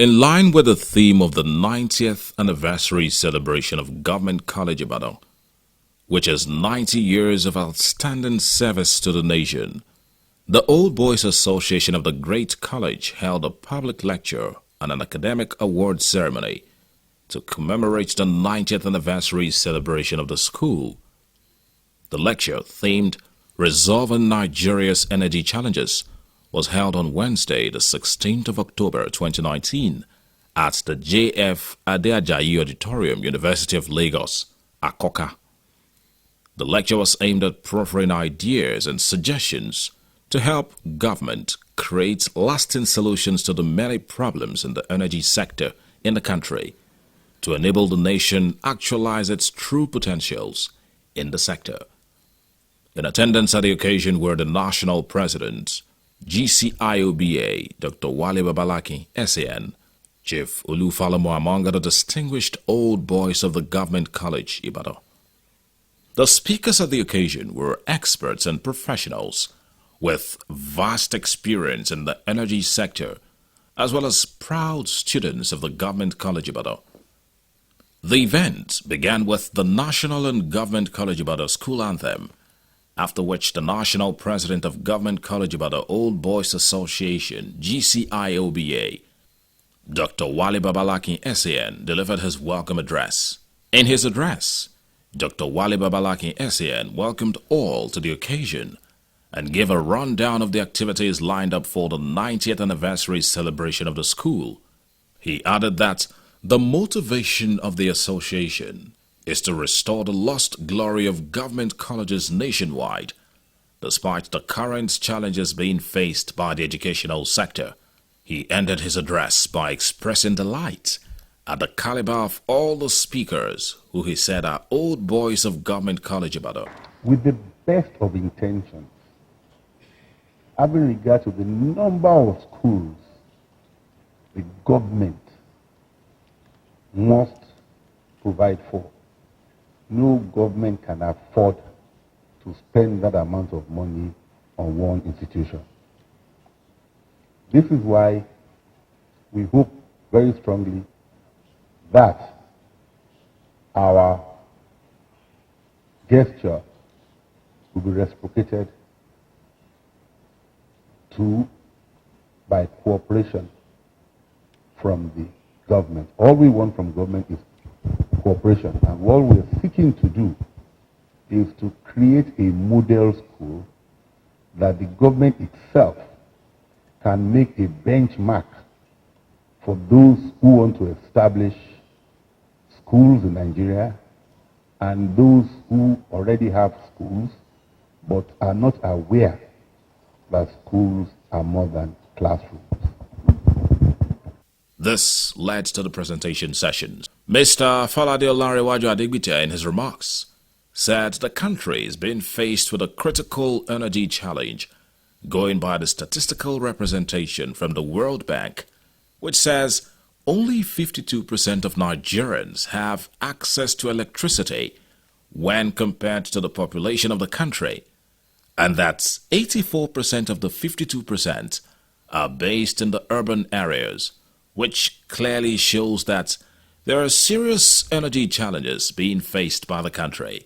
In line with the theme of the 90th anniversary celebration of Government College Ibadan, which is 90 years of outstanding service to the nation, the Old Boys Association of the Great College held a public lecture and an academic award ceremony to commemorate the 90th anniversary celebration of the school. The lecture, themed Resolving Nigeria's Energy Challenges, was held on Wednesday, the 16th of October 2019 at the J.F. Adeajayi Auditorium, University of Lagos, Akoka. The lecture was aimed at proffering ideas and suggestions to help government create lasting solutions to the many problems in the energy sector in the country to enable the nation actualize its true potentials in the sector. In attendance at the occasion were the National President, GCIOBA, Dr. Wale Babalaki, SAN, Chief Olufalomo, among other distinguished old boys of the Government College, Ibadan. The speakers at the occasion were experts and professionals with vast experience in the energy sector, as well as proud students of the Government College Ibadan. The event began with the National and Government College Ibadan School Anthem, after which the National President of Government College Ibadan Old Boys Association, GCIOBA, Dr. Wale Babalaki, SAN, delivered his welcome address. In his address, Dr. Wale Babalaki, SAN, welcomed all to the occasion and gave a rundown of the activities lined up for the 90th anniversary celebration of the school. He added that the motivation of the association is to restore the lost glory of government colleges nationwide, despite the current challenges being faced by the educational sector. He ended his address by expressing delight at the caliber of all the speakers who he said are old boys of Government College Ibadan. With the best of intentions, having regard to the number of schools the government must provide for, no government can afford to spend that amount of money on one institution. This is why we hope very strongly that our gesture will be reciprocated to by cooperation from the government. All we want from government is cooperation, and what we're seeking to do is to create a model school that the government itself can make a benchmark for those who want to establish schools in Nigeria and those who already have schools but are not aware that schools are more than classrooms. This led to the presentation sessions. Mr. Falade Olanrewaju Adegbite, in his remarks, said the country is being faced with a critical energy challenge, going by the statistical representation from the World Bank, which says only 52% of Nigerians have access to electricity when compared to the population of the country, and that 84% of the 52% are based in the urban areas, which clearly shows that there are serious energy challenges being faced by the country.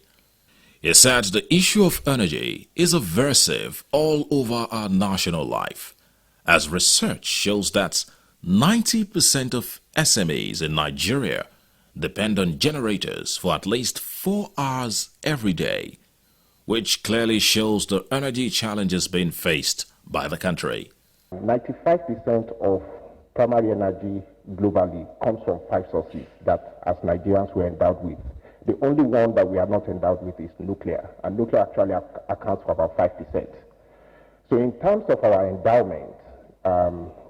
He said the issue of energy is aversive all over our national life, as research shows that 90% of SMEs in Nigeria depend on generators for at least 4 hours every day, which clearly shows the energy challenges being faced by the country. 95% of primary energy globally comes from 5 sources that as Nigerians we're endowed with. The only one that we are not endowed with is nuclear, and nuclear actually accounts for about 5%. So in terms of our endowment,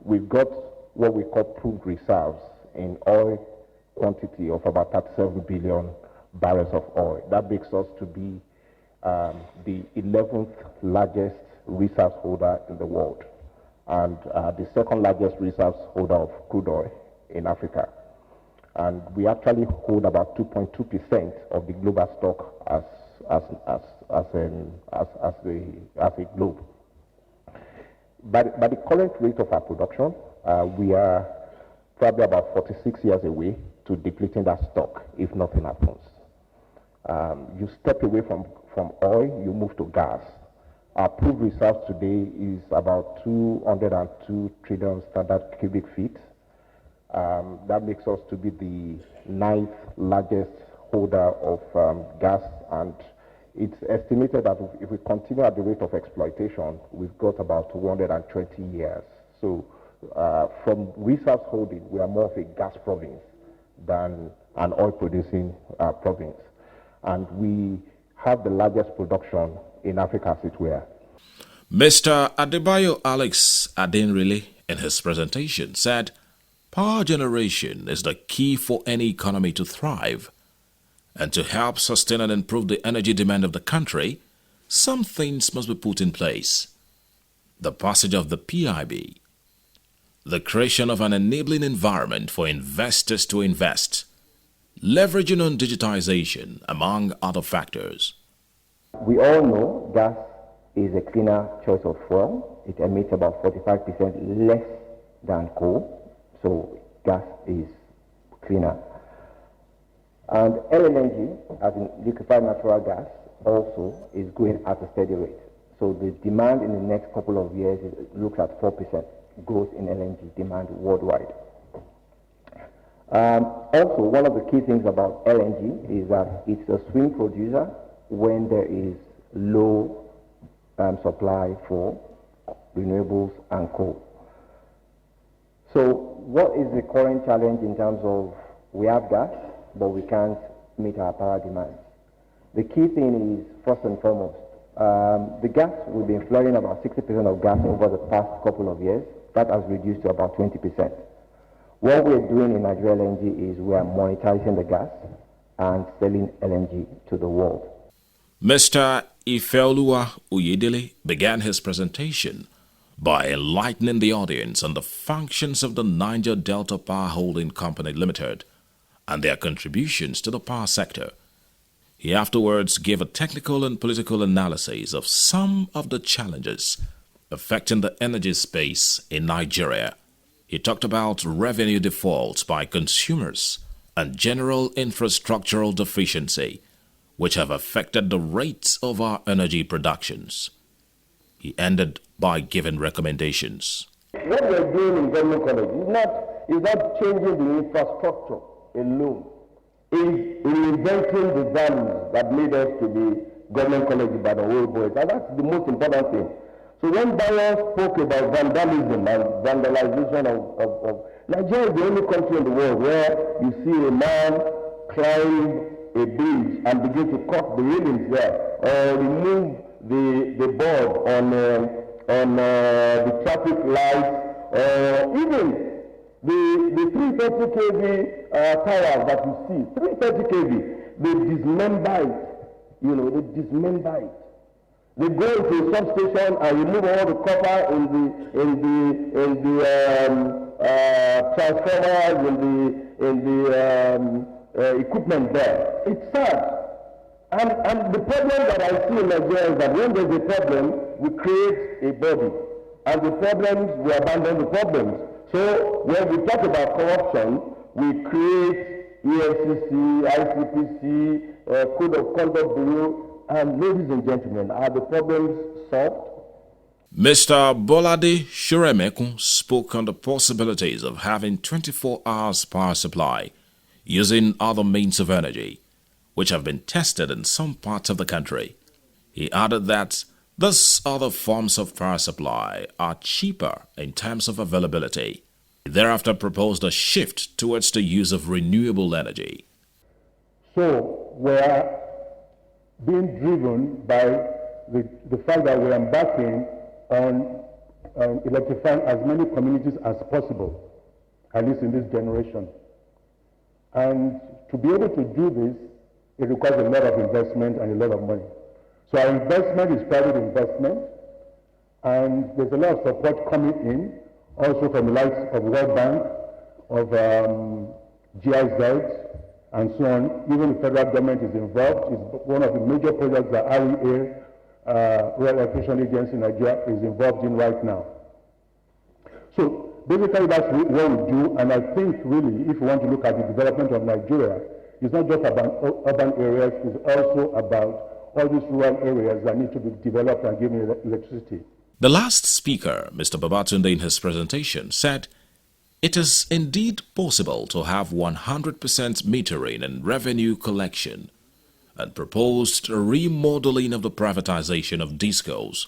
we've got what we call proved reserves in oil quantity of about 37 billion barrels of oil. That makes us to be the 11th largest reserves holder in the world, and the second largest reserves holder of crude oil in Africa. And we actually hold about 2.2% of the global stock as a globe. By the current rate of our production, we are probably about 46 years away to depleting that stock if nothing happens. You step away from oil, you move to gas. Our proved reserves today is about 202 trillion standard cubic feet. That makes us to be the 9th largest holder of gas, and it's estimated that if we continue at the rate of exploitation, we've got about 220 years. So from reserves holding, we are more of a gas province than an oil-producing province. And we have the largest production in Africa, as it were. Mr. Adebayo Alex Adenrile, in his presentation, said power generation is the key for any economy to thrive. And to help sustain and improve the energy demand of the country, some things must be put in place. The passage of the PIB, the creation of an enabling environment for investors to invest, leveraging on digitization, among other factors. We all know gas is a cleaner choice of fuel. It emits about 45% less than coal, so gas is cleaner. And LNG, as in liquefied natural gas, also is growing at a steady rate. So the demand in the next couple of years looks at 4% growth in LNG demand worldwide. Also, one of the key things about LNG is that it's a swing producer when there is low supply for renewables and coal. So what is the current challenge in terms of we have gas, but we can't meet our power demands? The key thing is, first and foremost, the gas, we've been flaring about 60% of gas over the past couple of years. That has reduced to about 20%. What we're doing in Nigeria LNG is we are monetizing the gas and selling LNG to the world. Mr. Ifeoluwa Oyedele began his presentation by enlightening the audience on the functions of the Niger Delta Power Holding Company Limited and their contributions to the power sector. He afterwards gave a technical and political analysis of some of the challenges affecting the energy space in Nigeria. He talked about revenue defaults by consumers and general infrastructural deficiency, which have affected the rates of our energy productions. He ended by giving recommendations. What we're doing in government college is not changing the infrastructure alone. Is reinventing the values that made us to be government college Ibadan old boys. And that's the most important thing. So when Bayo spoke about vandalism and vandalization of Nigeria is the only country in the world where you see a man climb a bridge and begin to cut the railings there, or remove the board on the traffic lights, or even the 330 kV towers that you see, 330 kV, they dismember it. They dismember it. They go into a substation and remove all the copper in the transformers, in the equipment there. It's sad. And the problem that I see in Nigeria is that when there's a problem, we create a body. And the problems, we abandon the problems. So when we talk about corruption, we create EFCC, ICPC, Code of Conduct Bureau, and ladies and gentlemen, are the problems solved? Mr. Bolade Shuremekun spoke on the possibilities of having 24 hours power supply using other means of energy, which have been tested in some parts of the country. He added that these other forms of power supply are cheaper in terms of availability. He thereafter proposed a shift towards the use of renewable energy. So we're being driven by the fact that we're embarking on electrifying as many communities as possible, at least in this generation. And to be able to do this, it requires a lot of investment and a lot of money. So our investment is private investment, and there's a lot of support coming in, also from the likes of World Bank, of GIZ, and so on. Even the federal government is involved. It's one of the major projects that REA, Royal Electrification Agency in Nigeria, is involved in right now. So basically that's what we do, and I think really, if you want to look at the development of Nigeria, it's not just about urban areas, it's also about all these rural areas that need to be developed and given electricity. The last speaker, Mr. Babatunde, in his presentation said, it is indeed possible to have 100% metering and revenue collection, and proposed a remodeling of the privatization of discos.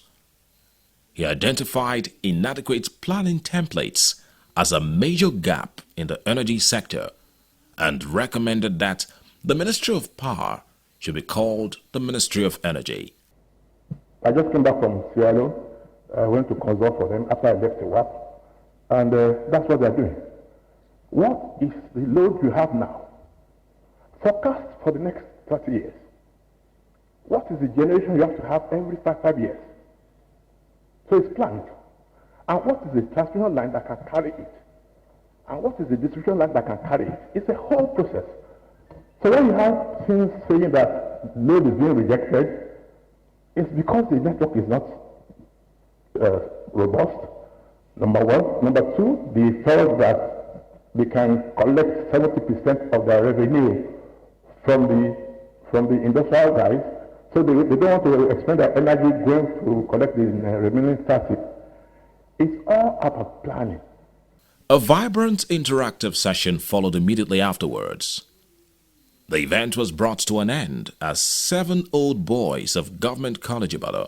He identified inadequate planning templates as a major gap in the energy sector and recommended that the Ministry of Power should be called the Ministry of Energy. I just came back from Sierra Leone. I went to consult for them after I left the WAP, and that's what they're doing. What is the load you have now? Forecast for the next 30 years. What is the generation you have to have every 5 years? So it's planned. And what is the transmission line that can carry it? And what is the distribution line that can carry it? It's a whole process. So when you have things saying that load is being rejected, it's because the network is not robust, number one. Number two, they felt that they can collect 70% of their revenue from the industrial guys, so they don't want to expend their energy going to collect the remaining 30. It's all about planning. A vibrant interactive session followed immediately afterwards. The event was brought to an end as 7 old boys of Government College Ibadan,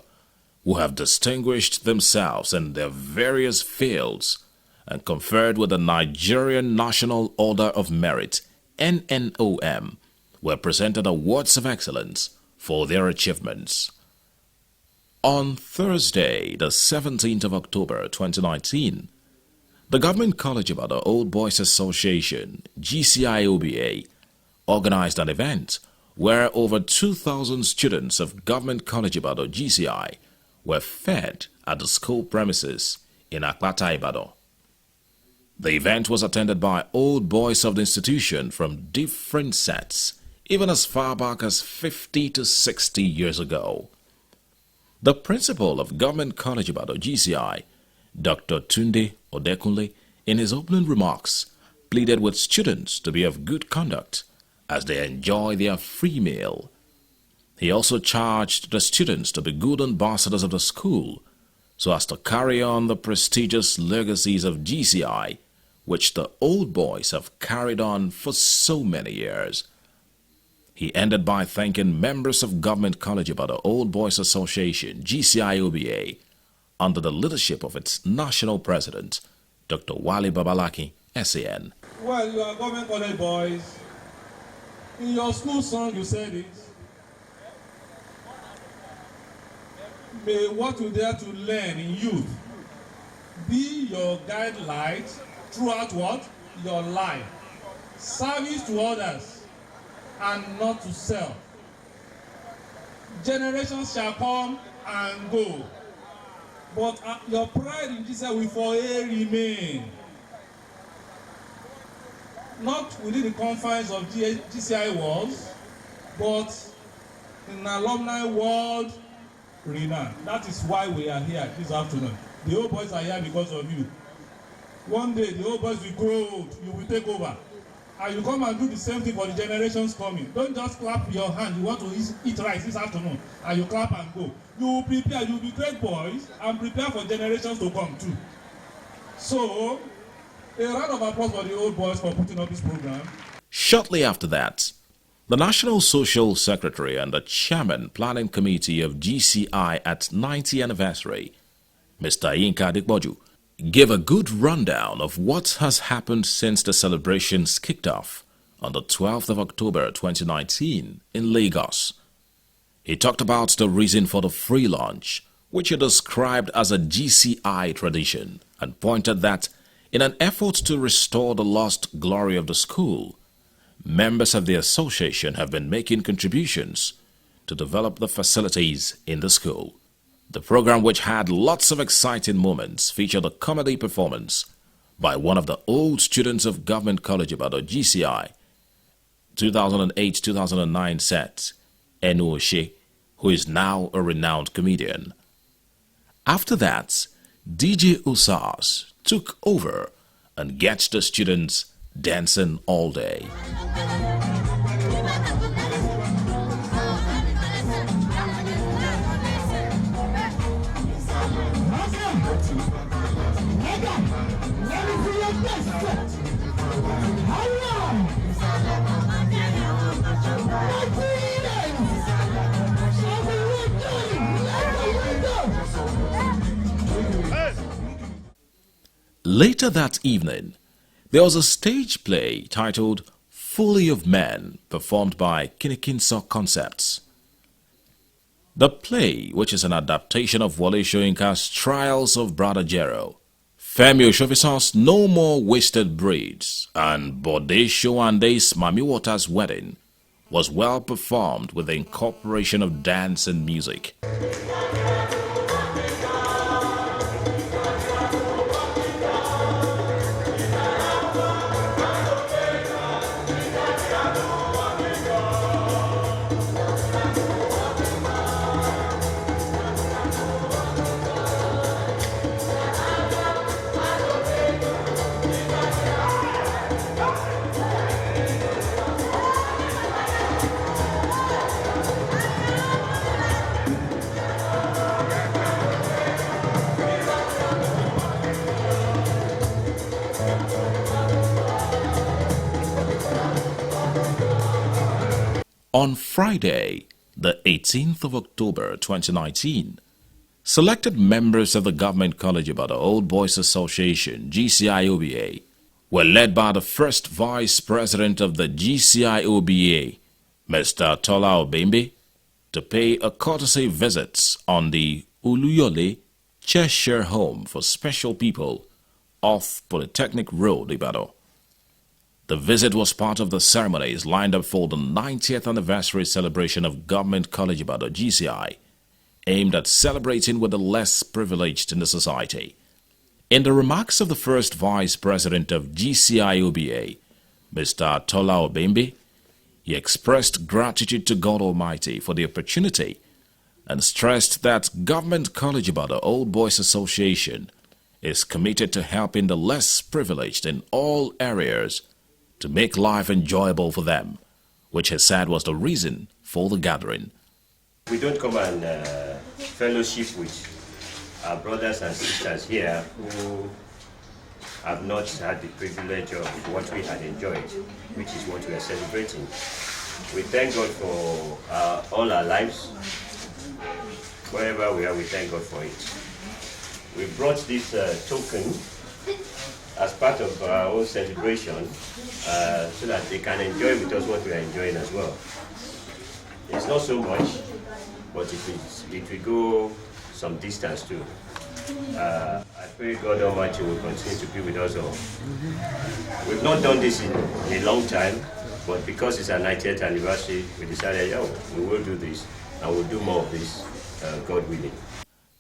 who have distinguished themselves in their various fields and conferred with the Nigerian National Order of Merit, NNOM, were presented awards of excellence for their achievements. On Thursday, the 17th of October 2019, the Government College Ibadan Old Boys Association, GCIOBA, organized an event where over 2,000 students of Government College Ibadan GCI were fed at the school premises in Akpata, Ibadan. The event was attended by old boys of the institution from different sets, even as far back as 50 to 60 years ago. The principal of Government College Ibadan GCI, Dr. Tunde Odekunle, in his opening remarks, pleaded with students to be of good conduct as they enjoy their free meal. He also charged the students to be good ambassadors of the school so as to carry on the prestigious legacies of GCI, which the old boys have carried on for so many years. He ended by thanking members of Government College Ibadan Old Boys Association, GCIOBA, under the leadership of its national president, Dr. Wale Babalaki, SAN. Well, you are Government College boys. In your school song, you said it. May what you dare to learn in youth be your guideline throughout what? Your life. Service to others and not to self. Generations shall come and go, but your pride in Jesus will forever remain. Not within the confines of GCI walls, but in alumni world arena. That is why we are here this afternoon. The old boys are here because of you. One day the old boys will grow old, you will take over. And you come and do the same thing for the generations coming. Don't just clap your hand. You want to eat rice this afternoon and you clap and go. You will prepare, you will be great boys and prepare for generations to come too. So, a round of applause for the old boys for putting up this program. Shortly after that, the National Social Secretary and the Chairman Planning Committee of GCI at 90th anniversary, Mr. Yinka Adikboju, gave a good rundown of what has happened since the celebrations kicked off on the 12th of October 2019 in Lagos. He talked about the reason for the free lunch, which he described as a GCI tradition, and pointed that in an effort to restore the lost glory of the school, members of the association have been making contributions to develop the facilities in the school. The program, which had lots of exciting moments, featured a comedy performance by one of the old students of Government College Ibadan GCI, 2008-2009 set, Enu Oshe, who is now a renowned comedian. After that, DJ Usas took over and gets the students dancing all day. Later that evening, there was a stage play titled Fully of Men, performed by Kinikinso Concepts. The play, which is an adaptation of Wole Soyinka's Trials of Brother Jero, Femi Oshofisa's No More Wasted Braids, and Bode Showande's Mami Water's Wedding, was well performed with the incorporation of dance and music. On Friday, the 18th of October 2019, selected members of the Government College Ibadan Old Boys Association (GCIOBA) were led by the first Vice President of the GCIOBA, Mr. Tola Obembe, to pay a courtesy visit on the Oluyole Cheshire Home for Special People off Polytechnic Road, Ibadan. The visit was part of the ceremonies lined up for the 90th anniversary celebration of Government College Ibadan (GCI), aimed at celebrating with the less privileged in the society. In the remarks of the first Vice President of GCIOBA, Mr. Tola Obembe, he expressed gratitude to God Almighty for the opportunity and stressed that Government College Ibadan Old Boys Association is committed to helping the less privileged in all areas to make life enjoyable for them, which he said was the reason for the gathering. We don't come and fellowship with our brothers and sisters here who have not had the privilege of what we had enjoyed, which is what we are celebrating. We thank God for all our lives. Wherever we are, we thank God for it. We brought this token as part of our own celebration so that they can enjoy with us what we are enjoying as well. It's not so much, but it will go some distance too. I pray God Almighty will continue to be with us all. We've not done this in a long time, but because it's our 90th anniversary, we decided, we will do this, and we'll do more of this, God willing.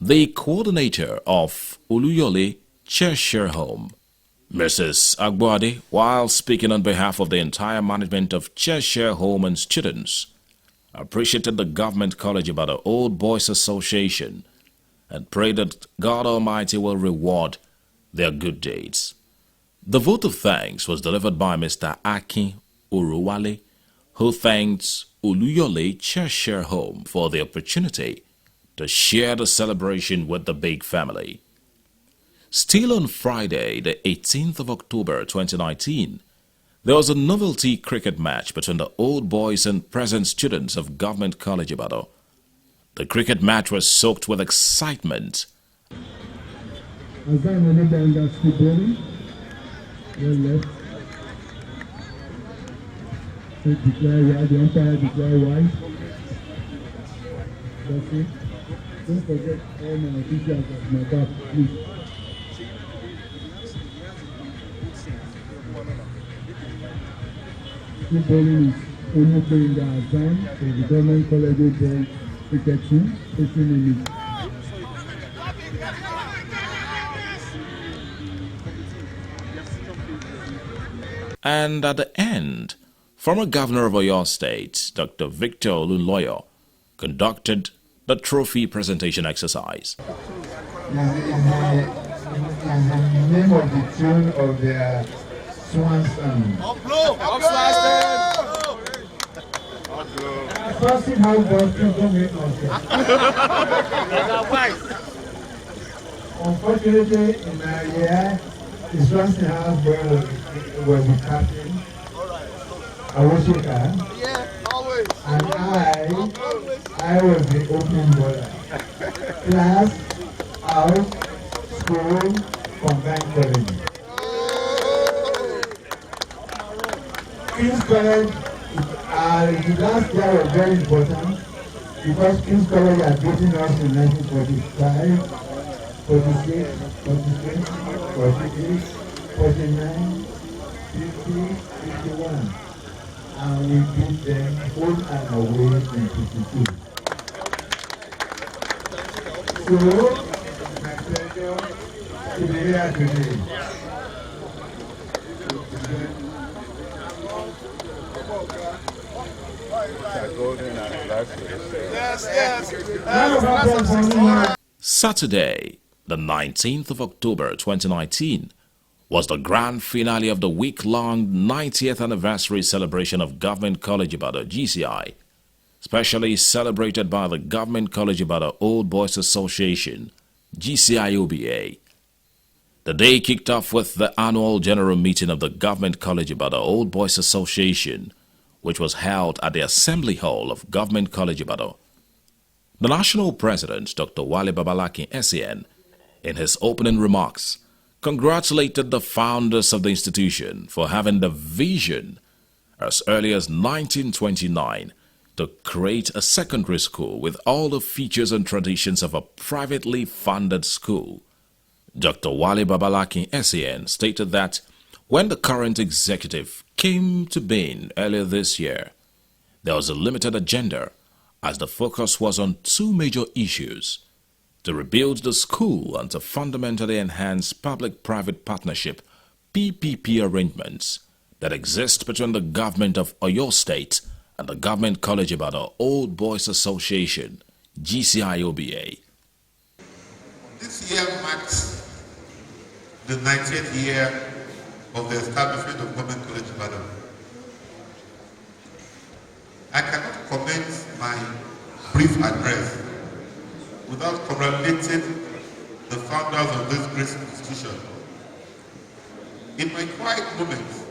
The coordinator of Oluyole Cheshire Home, Mrs. Agbade, while speaking on behalf of the entire management of Cheshire Home and students, appreciated the Government College Ibadan Old Boys Association and prayed that God Almighty will reward their good deeds. The vote of thanks was delivered by Mr. Akin Uruwale, who thanked Oluyole Cheshire Home for the opportunity to share the celebration with the big family. Still on Friday, the 18th of October 2019, there was a novelty cricket match between the old boys and present students of Government College Ibadan. The cricket match was soaked with excitement. Don't forget all my officials at my back, please. This bowling is only playing the Azan for the Government College Boys cricket team, facing in it. And at the end, former Governor of Oyo State, Dr. Victor Olunloyo, conducted the trophy presentation exercise. the name of the tune of their swan song. First how Boston don't make nonsense. Unfortunately, in Nigeria, the Swansea House was the captain. I was Shika. Yeah, always. And I was the opening bowler. Class, house, school, combined college. King's College, the last year was very important because King's College had beaten us in 1945, 46, 47, 48, 49, 50, 51. And we beat them home and away in 52. So, my pleasure to be here today. Saturday, the 19th of October 2019, was the grand finale of the week-long 90th anniversary celebration of Government College Ibadan GCI, specially celebrated by the Government College Ibadan Old Boys Association, GCIOBA. The day kicked off with the annual general meeting of the Government College Ibadan Old Boys Association, which was held at the Assembly Hall of Government College Ibadan. The National President, Dr. Wale Babalakin SAN, in his opening remarks, congratulated the founders of the institution for having the vision as early as 1929 to create a secondary school with all the features and traditions of a privately funded school. Dr. Wale Babalakin SAN stated that when the current executive came to being earlier this year, there was a limited agenda as the focus was on two major issues: to rebuild the school and to fundamentally enhance public-private partnership PPP arrangements that exist between the government of Oyo State and the Government College Ibadan Old Boys Association, GCIOBA. This year marks the 90th year of the establishment of Government College Ibadan. I cannot commence my brief address without congratulating the founders of this great institution. In my quiet moments,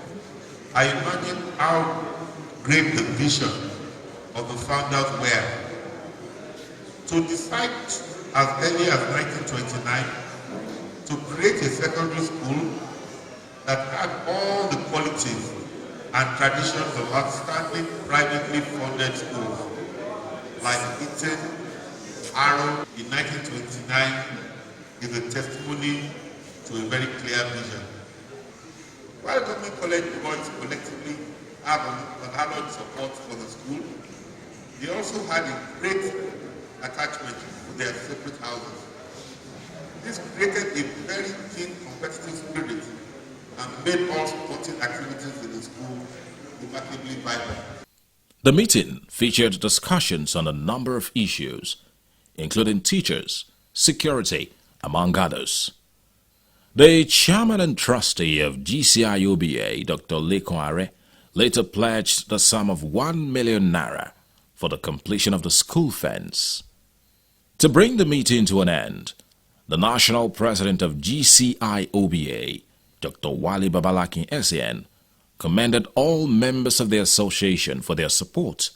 I imagine how great the vision of the founders were to decide as early as 1929 to create a secondary school that had all the qualities and traditions of outstanding privately funded schools like Eton, Arrow in 1929 is a testimony to a very clear vision. While Government College boys collectively have unhallowed support for the school, they also had a great attachment to their separate houses. This created a very keen competitive spirit and made all sporting activities in the school remarkably vibrant. The meeting featured discussions on a number of issues, including teachers, security, among others. The chairman and trustee of GCIOBA, Dr. Lekon Are, later pledged the sum of 1 million naira for the completion of the school fence. To bring the meeting to an end, the national president of GCIOBA, Dr. Wale Babalakin SAN, commended all members of the association for their support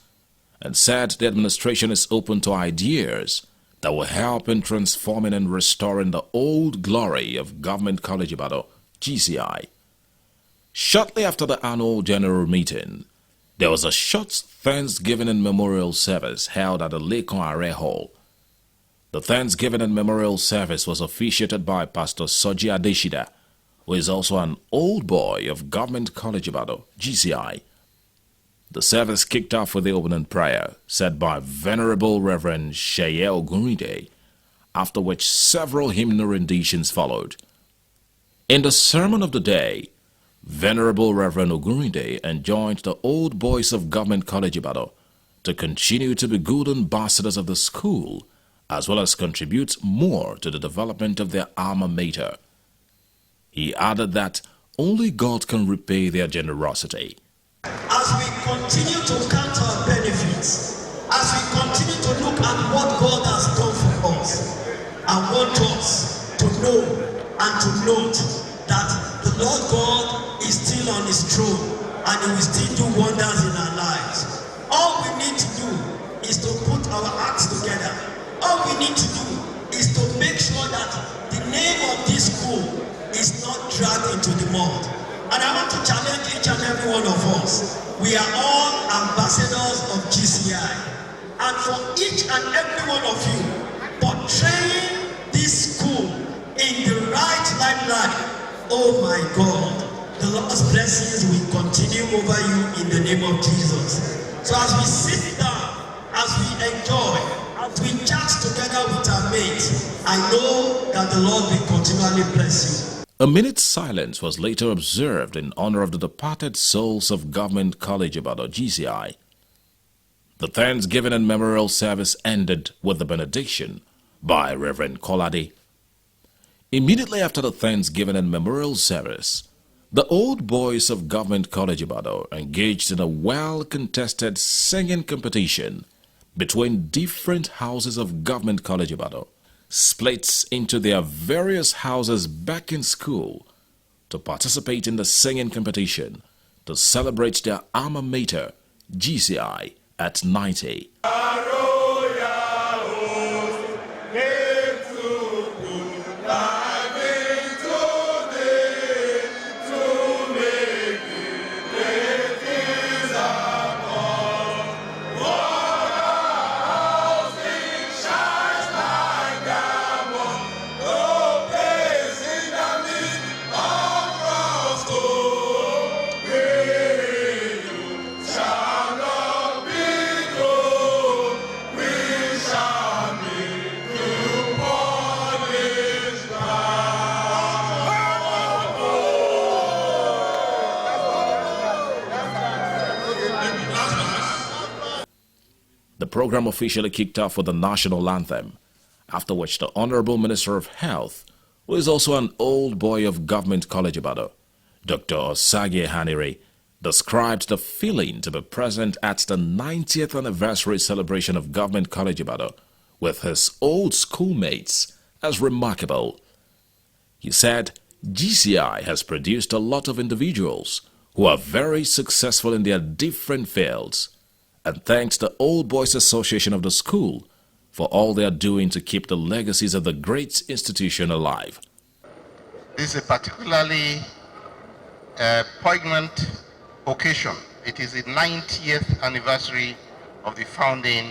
and said the administration is open to ideas that will help in transforming and restoring the old glory of Government College Ibadan, GCI. Shortly after the annual general meeting, there was a short Thanksgiving and memorial service held at the Lekon Are Hall. The Thanksgiving and memorial service was officiated by Pastor Soji Adeshida, who is also an old boy of Government College Ibadan, GCI. The service kicked off with the opening prayer, said by Venerable Reverend Sheye Ogunride, after which several hymnal renditions followed. In the sermon of the day, Venerable Reverend Ogunride enjoined the old boys of Government College Ibadan to continue to be good ambassadors of the school, as well as contribute more to the development of their alma mater. He added that only God can repay their generosity. As we continue to count our benefits, as we continue to look at what God has done for us, I want us to know and to note that the Lord God is still on his throne and he will still do wonders in our lives. All we need to do is to put our acts together. All we need to do is to make sure that the name of this school is not dragged into the mud. And I want to challenge each and every one of us. We are all ambassadors of GCI. And for each and every one of you, portraying this school in the right limelight, oh my God, the Lord's blessings will continue over you in the name of Jesus. So as we sit down, as we enjoy, as we chat together with our mates, I know that the Lord will continually bless you. A minute's silence was later observed in honor of the departed souls of Government College Ibadan GCI. The Thanksgiving and Memorial Service ended with the benediction by Reverend Kolade. Immediately after the Thanksgiving and Memorial Service, the old boys of Government College Ibadan engaged in a well-contested singing competition between different houses of Government College Ibadan, split into their various houses back in school to participate in the singing competition to celebrate their alma mater, GCI, at 90. The program officially kicked off with the national anthem, after which the Honorable Minister of Health, who is also an old boy of Government College Ibadan, Dr. Osage Hanire, described the feeling to be present at the 90th anniversary celebration of Government College Ibadan with his old schoolmates as remarkable. He said GCI has produced a lot of individuals who are very successful in their different fields, and thanks the Old Boys Association of the school for all they are doing to keep the legacies of the great institution alive. This is a particularly poignant occasion. It is the 90th anniversary of the founding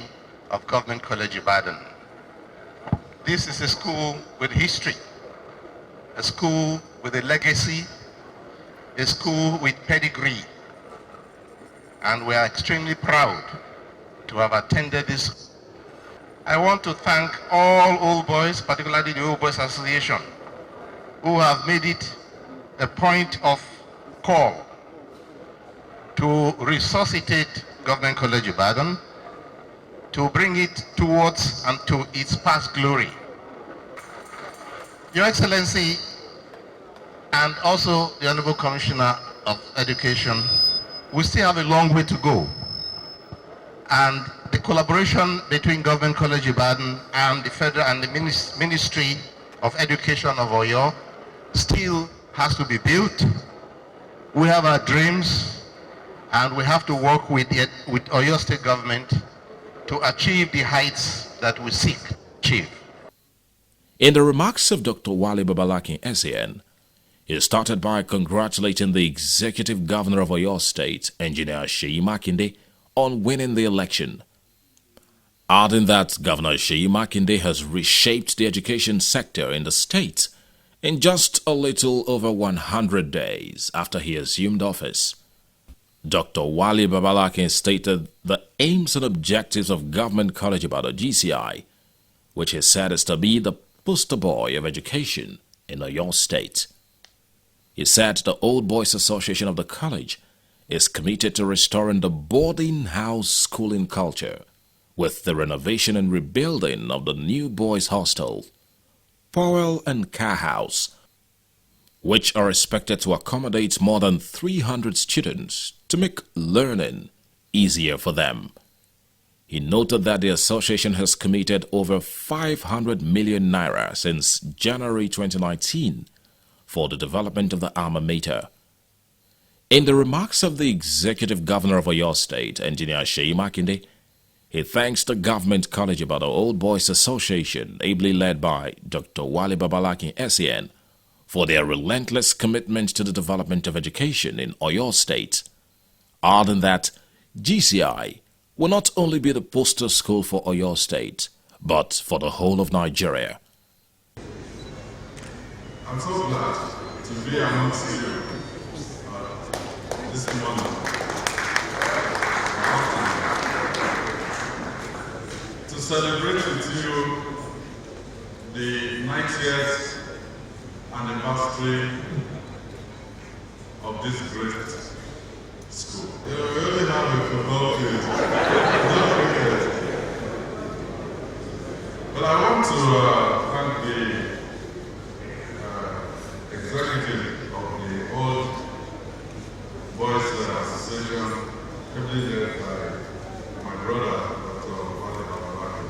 of Government College Ibadan. This is a school with history, a school with a legacy, a school with pedigree. And we are extremely proud to have attended this. I want to thank all old boys, particularly the Old Boys Association, who have made it a point of call to resuscitate Government College Ibadan, to bring it towards and to its past glory. Your Excellency, and also the Honorable Commissioner of Education, we still have a long way to go. And the collaboration between Government College Ibadan and the Federal and the Ministry of Education of Oyo still has to be built. We have our dreams, and we have to work with Oyo State Government to achieve the heights that we seek to achieve. In the remarks of Dr. Wale Babalakin SAN, he started by congratulating the Executive Governor of Oyo State, Engineer Seyi Makinde, on winning the election, adding that Governor Seyi Makinde has reshaped the education sector in the state in just a little over 100 days after he assumed office. Dr. Wale Babalakin stated the aims and objectives of Government College Ibadan GCI, which he said is to be the poster boy of education in Oyo State. He said the Old Boys Association of the college is committed to restoring the boarding house schooling culture with the renovation and rebuilding of the new boys' hostel, Powell and Car House, which are expected to accommodate more than 300 students to make learning easier for them. He noted that the association has committed over 500 million naira since January 2019 for the development of the alma mater. In the remarks of the Executive Governor of Oyo State, Engineer Seyi Makinde, he thanks the Government College Ibadan Old Boys Association, ably led by Dr. Wale Babalakin SEN, for their relentless commitment to the development of education in Oyo State. Adding that GCI will not only be the poster school for Oyo State, but for the whole of Nigeria. I'm so glad to be amongst you this morning to celebrate with you the 90th anniversary of this great school. We only have a football field, not cricket. But I want to thank the executive of the Old Boys Association, heavily led by my brother, Dr. Wale Babalakin.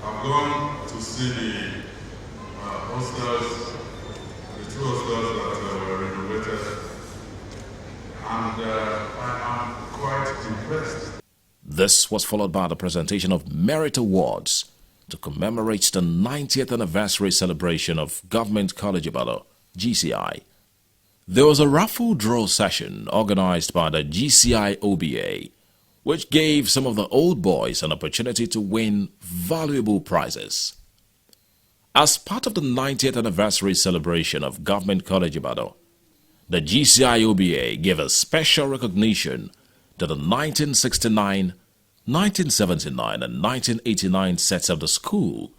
I've gone to see the hostels, the two hostels that were renovated, and I am quite impressed. This was followed by the presentation of Merit Awards to commemorate the 90th anniversary celebration of Government College Ibadan, GCI. There was a raffle draw session organized by the GCI OBA, which gave some of the old boys an opportunity to win valuable prizes. As part of the 90th anniversary celebration of Government College Ibadan, the GCI OBA gave a special recognition to the 1969, 1979 and 1989 sets of the school,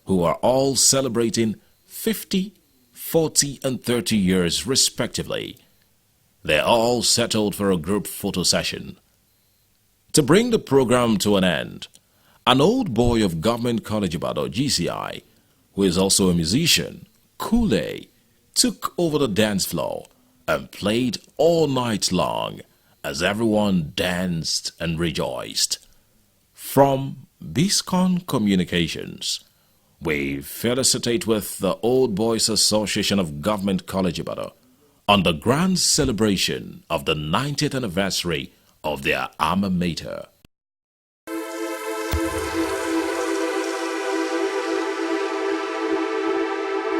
who are all celebrating 50, 40 and 30 years respectively. They're all settled for a group photo session. To bring the program to an end, an old boy of Government College Ibadan GCI, who is also a musician, Kule, took over the dance floor and played all night long as everyone danced and rejoiced. From Biscon Communications, we felicitate with the Old Boys Association of Government College Ibadan on the grand celebration of the 90th anniversary of their alma mater.